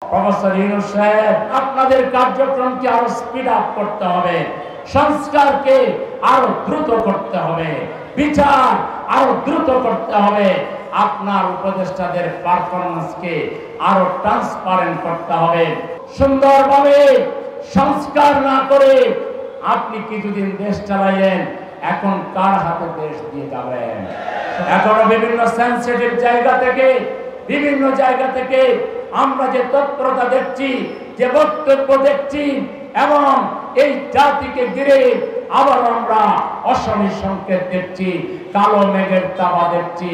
Professor Yunus সাহেব, আপনাদের কার্যক্রমকে আরো স্পিড আপ করতে হবে, সংস্কারকে আরো দ্রুত করতে হবে, বিচার আরো দ্রুত করতে হবে, আপনার উপদেষ্টাদের পারফরম্যান্সকে আরো ট্রান্সপারেন্ট করতে হবে। সুন্দরভাবে সংস্কার না করে আপনি কিছুদিন দেশ চালাইলেন, এখন কার হাতে দেশ দিয়ে যাবেন? এখনো বিভিন্ন সেন্সিটিভ জায়গা থেকে, বিভিন্ন জায়গা থেকে আমরা যে তৎপরতা দেখছি, যে বক্তব্য দেখছি, এবং এই জাতিকে ঘিরে আবার আমরা অশনি সংকেত দেখছি, কালো মেঘের তাবা দেখছি।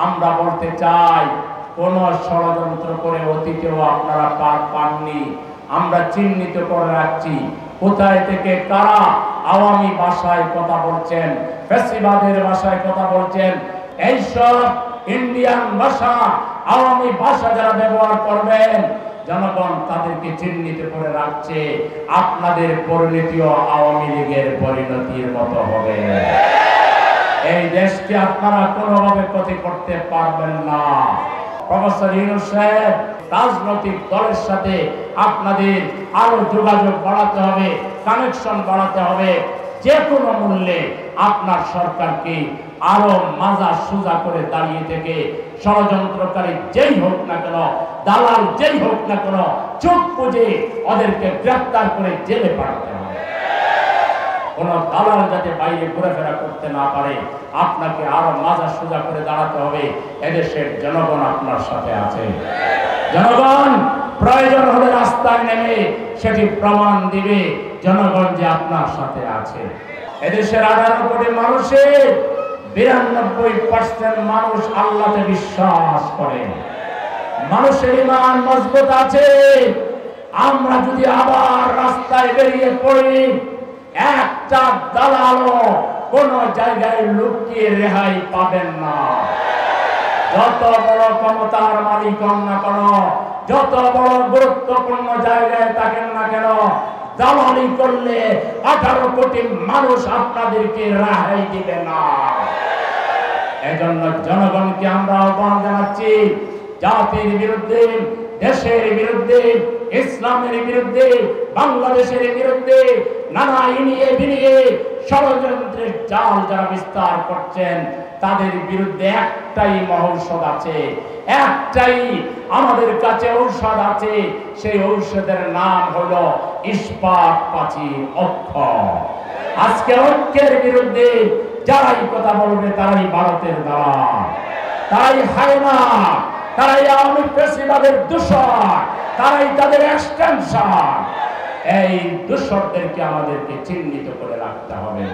আমরা বলতে চাই, কোন ষড়যন্ত্র করে অতীতেও আপনারা পার পাননি। আমরা চিহ্নিত করে রাখছি কোথায় থেকে কারা আওয়ামী ভাষায় কথা বলছেন, ফ্যাসিবাদের ভাষায় কথা বলছেন। এইসব ইন্ডিয়ান ভাষা, আওয়ামী ভাষা যারা ব্যবহার করবেন, জনগণ তাদেরকে চিহ্নিত করে রাখছে। আপনাদের পরিণতিও আওয়ামী লীগের পরিণতির মতো হবে। এই দেশকে আপনারা কোনোভাবে ক্ষতি করতে পারবেন না। প্রফেসর ইউনূস সাহেব, রাজনৈতিক দলের সাথে আপনাদের আরো যোগাযোগ বাড়াতে হবে, কানেকশন বাড়াতে হবে। যে কোনো মূল্যে আপনার সরকারকে আরো মাজা সোজা করে দাঁড়িয়ে থেকে ষড়যন্ত্রকারী যেই হোক না কেন, দালাল যেই হোক না কেন, চোখ বুজে ওদেরকে গ্রেফতার করে জেলে পাঠাতে হবে। কোন দালাল যাতে বাইরে ঘোরাফেরা করতে না পারে, আপনাকে আরো মাজা সোজা করে দাঁড়াতে হবে। এদেশের জনগণ আপনার সাথে আছে। জনগণ প্রয়োজন হলে রাস্তায় নেমে সেটি প্রমাণ দিবে জনগণ যে আপনার সাথে আছে। এদেশের 18 কোটি মানুষের 92% মানুষ আল্লাহতে বিশ্বাস করে। মানুষের ঈমান মজবুত আছে। আমরা যদি আবার রাস্তায় বেরিয়ে পড়ি, একটা দালালও কোন জায়গায় লুকিয়ে রেহাই পাবেন না। যত বড় ক্ষমতার মালিক হন না কেন, যত বড় গুরুত্বপূর্ণ জায়গায় থাকেন না কেন, দালালি করলে 18 কোটি মানুষ আপনাদেরকে রেহাই দিবে না। এজন্য জনগণকে আমরা আহ্বান জানাচ্ছি, জাতির বিরুদ্ধে, দেশের বিরুদ্ধে, ইসলামের বিরুদ্ধে, বাংলাদেশের বিরুদ্ধে নানা ইনিয়ে বিনিয়ে ষড়যন্ত্রের জাল যারা বিস্তার করছেন, তাদের বিরুদ্ধে একটাই মহৌষধ আছে, একটাই আমাদের কাছে ঔষধ আছে। সেই ঔষধের নাম হলো ইস্পাত প্রাচীর, ঐক্য। আজকে ঐক্যের বিরুদ্ধে যারাই কথা বলবে তারাই ভারতের দালাল, তারাই হায়না, তারাই আওয়ামী ফ্যাসিবাদের দূষর, তারাই তাদের এক্সটেনশন। এই দূষরদেরকে আমাদেরকে চিহ্নিত করে রাখতে হবে।